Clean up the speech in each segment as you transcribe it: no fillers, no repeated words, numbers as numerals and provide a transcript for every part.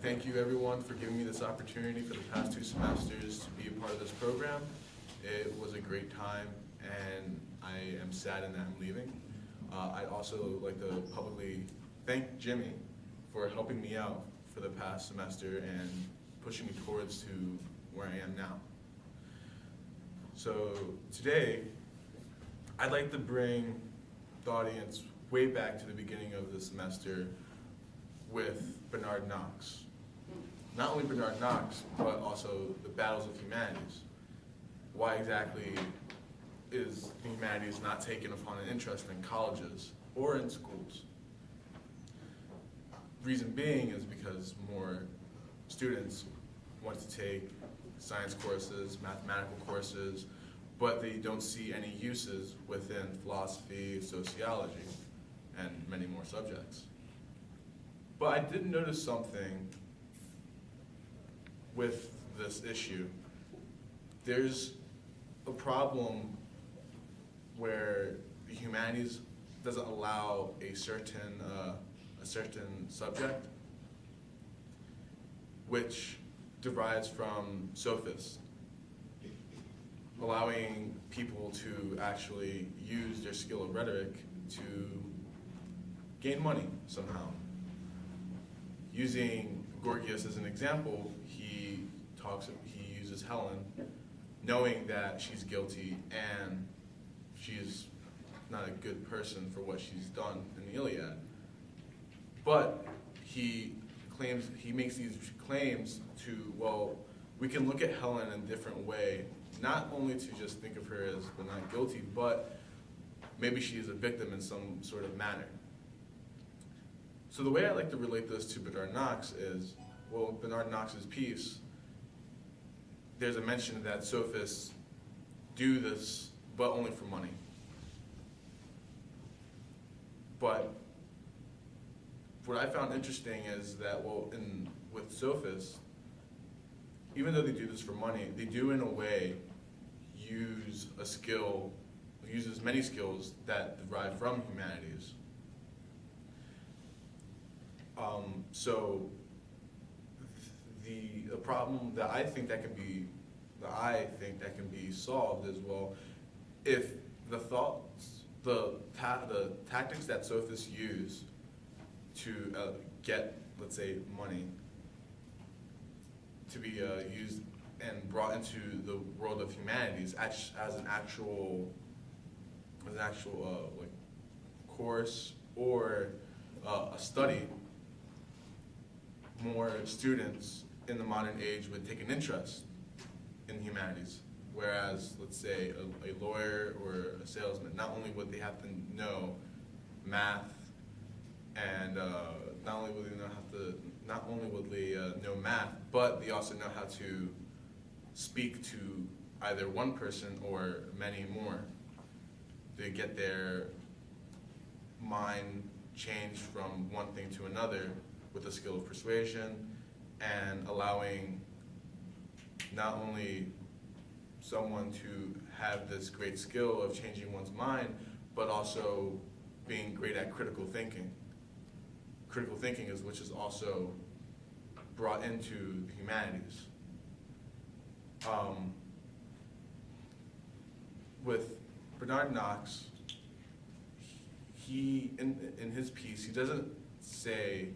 thank you everyone for giving me this opportunity for the past 2 semesters to be a part of this program. It was a great time and I am saddened that I'm leaving. I'd also like to publicly thank Jimmy for helping me out for the past semester and pushing me towards to where I am now. So today, I'd like to bring the audience way back to the beginning of the semester with Bernard Knox. Not only Bernard Knox, but also the battles of humanities. Why exactly is humanities not taken upon an interest in colleges or in schools? Reason being is because more students want to take science courses, mathematical courses, but they don't see any uses within philosophy, sociology, and many more subjects. But I did notice something with this issue. There's a problem where the humanities doesn't allow a certain subject, which derives from sophists, allowing people to actually use their skill of rhetoric to gain money somehow. Using Gorgias as an example, he uses Helen, knowing that she's guilty and she's not a good person for what she's done in the Iliad. But he makes these claims to, well, we can look at Helen in a different way, not only to just think of her as the not guilty, but maybe she is a victim in some sort of manner. So the way I like to relate this to Bernard Knox is, well, Bernard Knox's piece, there's a mention that sophists do this, but only for money. But what I found interesting is that, well, with sophists, even though they do this for money, they do in a way use a skill, uses many skills that derive from humanities. So the problem that I think that can be solved is, well, if the tactics that sophists use to get, let's say, money to be used and brought into the world of humanities as an actual like course or a study, more students in the modern age would take an interest in humanities. Whereas, let's say, a lawyer or a salesman, not only would they have to know math, and not only would they know math, but they also know how to speak to either one person or many more. They get their mind changed from one thing to another with the skill of persuasion and allowing not only someone to have this great skill of changing one's mind, but also being great at critical thinking. Critical thinking which is also brought into the humanities. With Bernard Knox, he in his piece, he doesn't say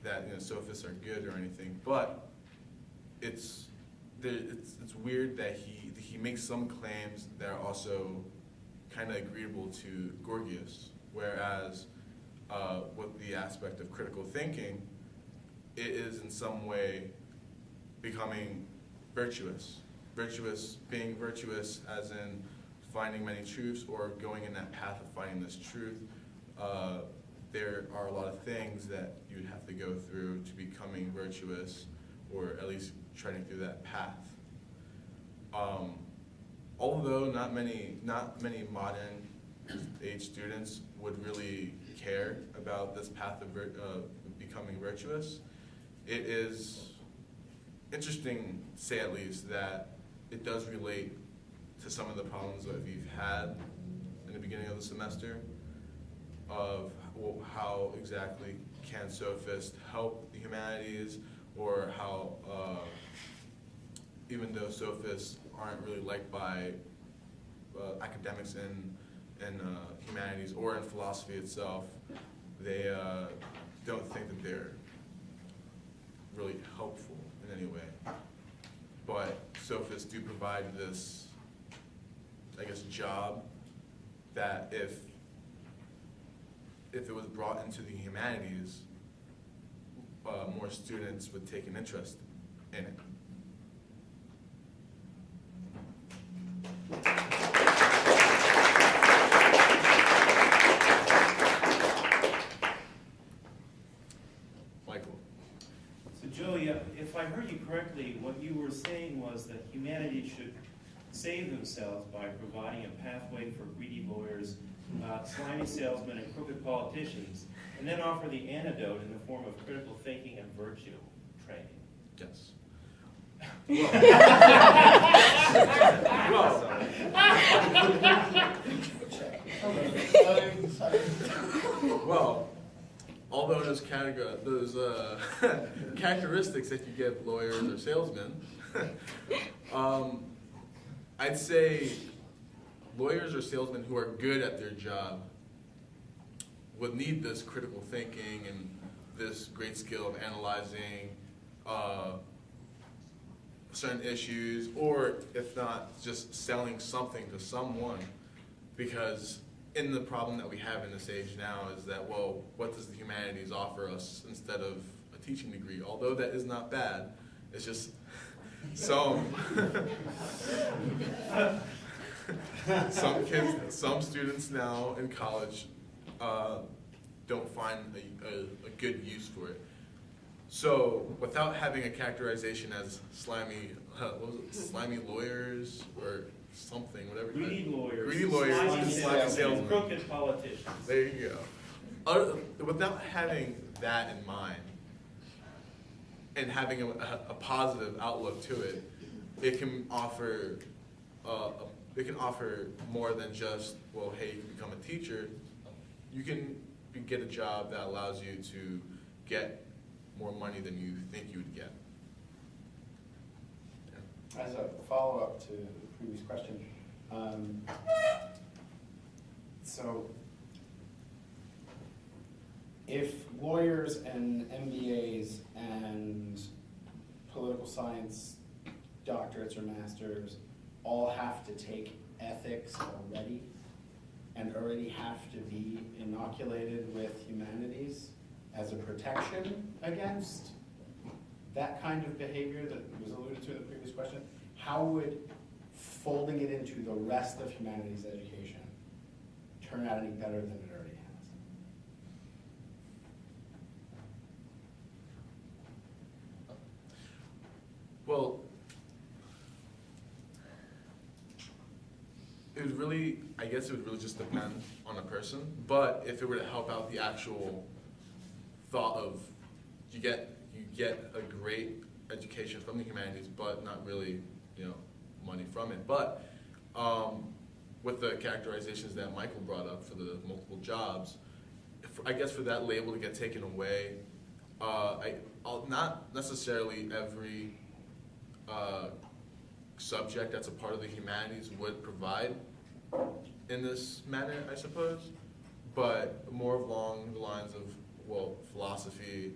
that sophists are good or anything, but it's weird that he makes some claims that are also kind of agreeable to Gorgias, whereas with the aspect of critical thinking, it is in some way becoming virtuous. Being virtuous as in finding many truths or going in that path of finding this truth. There are a lot of things that you'd have to go through to becoming virtuous, or at least treading through that path. Although not many modern age students would really care about this path of becoming virtuous, it is interesting, to say at least, that it does relate to some of the problems that we've had in the beginning of the semester of, well, how exactly can sophists help the humanities, or how even though sophists aren't really liked by academics in humanities or in philosophy itself, they don't think that they're really helpful in any way. But sophists do provide this, I guess, job that if it was brought into the humanities, more students would take an interest in it. Michael. So Julia, if I heard you correctly, what you were saying was that humanities should save themselves by providing a pathway for greedy lawyers, slimy salesmen, and crooked politicians, and then offer the antidote in the form of critical thinking and virtue training. Yes. Well, all those characteristics that you give lawyers or salesmen, I'd say lawyers or salesmen who are good at their job would need this critical thinking and this great skill of analyzing certain issues, or if not, just selling something to someone. Because in the problem that we have in this age now is that, well, what does the humanities offer us instead of a teaching degree? Although that is not bad, it's just some students now in college don't find a good use for it. So without having a characterization as slimy, what was it, slimy lawyers or something, whatever. Greedy lawyers, greedy lawyers, and slimy salesmen. Crooked politicians. There you go. Without having that in mind and having a positive outlook to it, it can offer more than just, well, hey, you can become a teacher. You can get a job that allows you to get more money than you think you would get. Yeah. As a follow-up to the previous question, so if lawyers and MBAs and political science doctorates or masters all have to take ethics already and already have to be inoculated with humanities as a protection against that kind of behavior that was alluded to in the previous question, how would folding it into the rest of humanities education turn out any better than it already has? Well, I guess it would really just depend on a person, but if it were to help out the actual thought of you get a great education from the humanities, but not really, money from it. But with the characterizations that Michael brought up for the multiple jobs, I guess for that label to get taken away, I'll not necessarily every subject that's a part of the humanities would provide in this manner, I suppose, but more along the lines of, well, philosophy,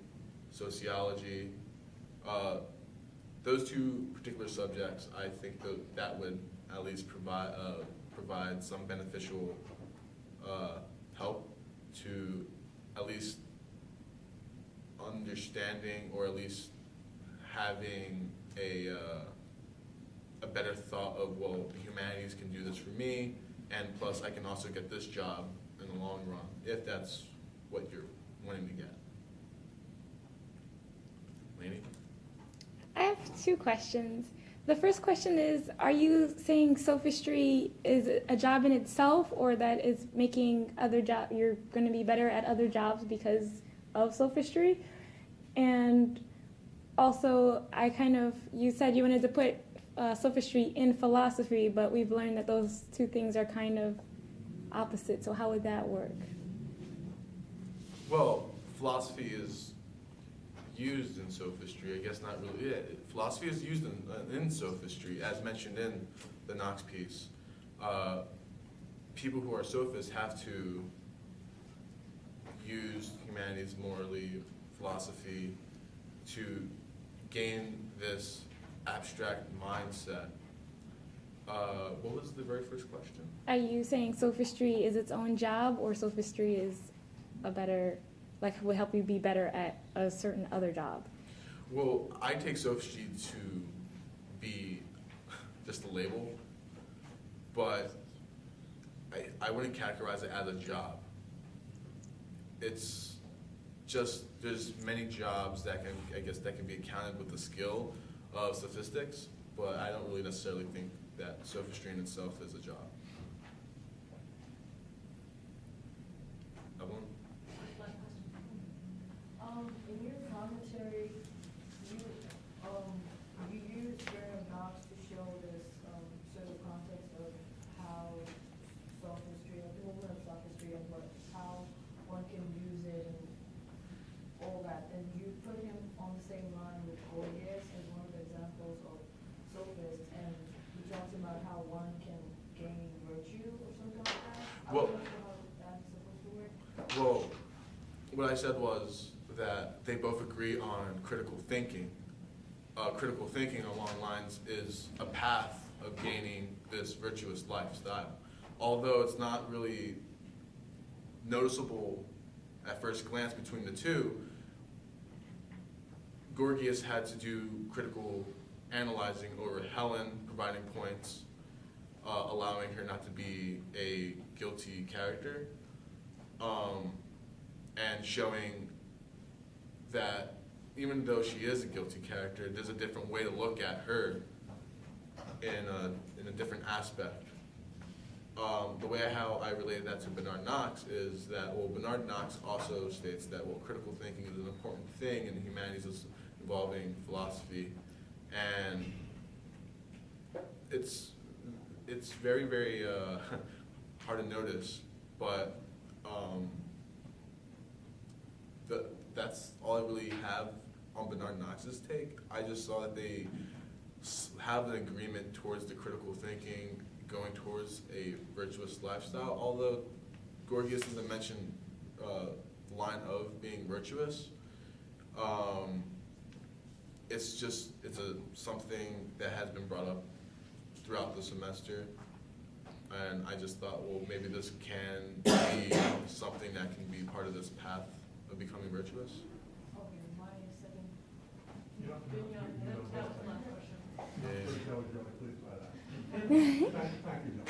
sociology, those two particular subjects, I think that would at least provide some beneficial help to at least understanding, or at least having a better thought of, well, the humanities can do this for me, and plus I can also get this job in the long run, if that's what you're wanting to get. Lainey? I have two questions. The first question is, are you saying sophistry is a job in itself, or that is making other jobs, you're going to be better at other jobs because of sophistry? And also, you said you wanted to put sophistry in philosophy, but we've learned that those two things are kind of opposite, so how would that work? Well, philosophy is used in sophistry. I guess not really. Yeah, philosophy is used in sophistry, as mentioned in the Knox piece. People who are sophists have to use humanities, morally, philosophy, to gain this abstract mindset. What was the very first question? Are you saying sophistry is its own job, or sophistry is a better, like, will help you be better at a certain other job? Well, I take sophistry to be just a label, but I wouldn't categorize it as a job. It's just, there's many jobs that can, I guess, that can be accounted with the skill of sophistics, but I don't really necessarily think that sophistry in itself is a job. Evelyn? In your commentary, you use Bernard Knox to show this sort of context of how sophistry, like the movement of sophistry, and how one can use it and all that. And you put him on the same line with Gorgias as one of the examples of sophists, and he talks about how one can gain virtue or something like that. Well- I'm not sure how that's supposed to work. Well, what I said was that they both agree on critical thinking. Critical thinking along lines is a path of gaining this virtuous lifestyle. Although it's not really noticeable at first glance between the two, Gorgias had to do critical analyzing over Helen, providing points, allowing her not to be a guilty character, and showing that even though she is a guilty character, there's a different way to look at her in a different aspect. The way how I related that to Bernard Knox is that, well, Bernard Knox also states that, well, critical thinking is an important thing in the humanities involving philosophy, and it's very, very hard to notice, but that's all I really have on Bernard Knox's take. I just saw that they have an agreement towards the critical thinking, going towards a virtuous lifestyle, although Gorgias doesn't mention the line of being virtuous. It's something that has been brought up throughout the semester, and I just thought, well, maybe this can be something that can be part of this path of becoming virtuous. Okay, my second. You don't That was my question. Yeah. That was really pleased by that. Thank you, John.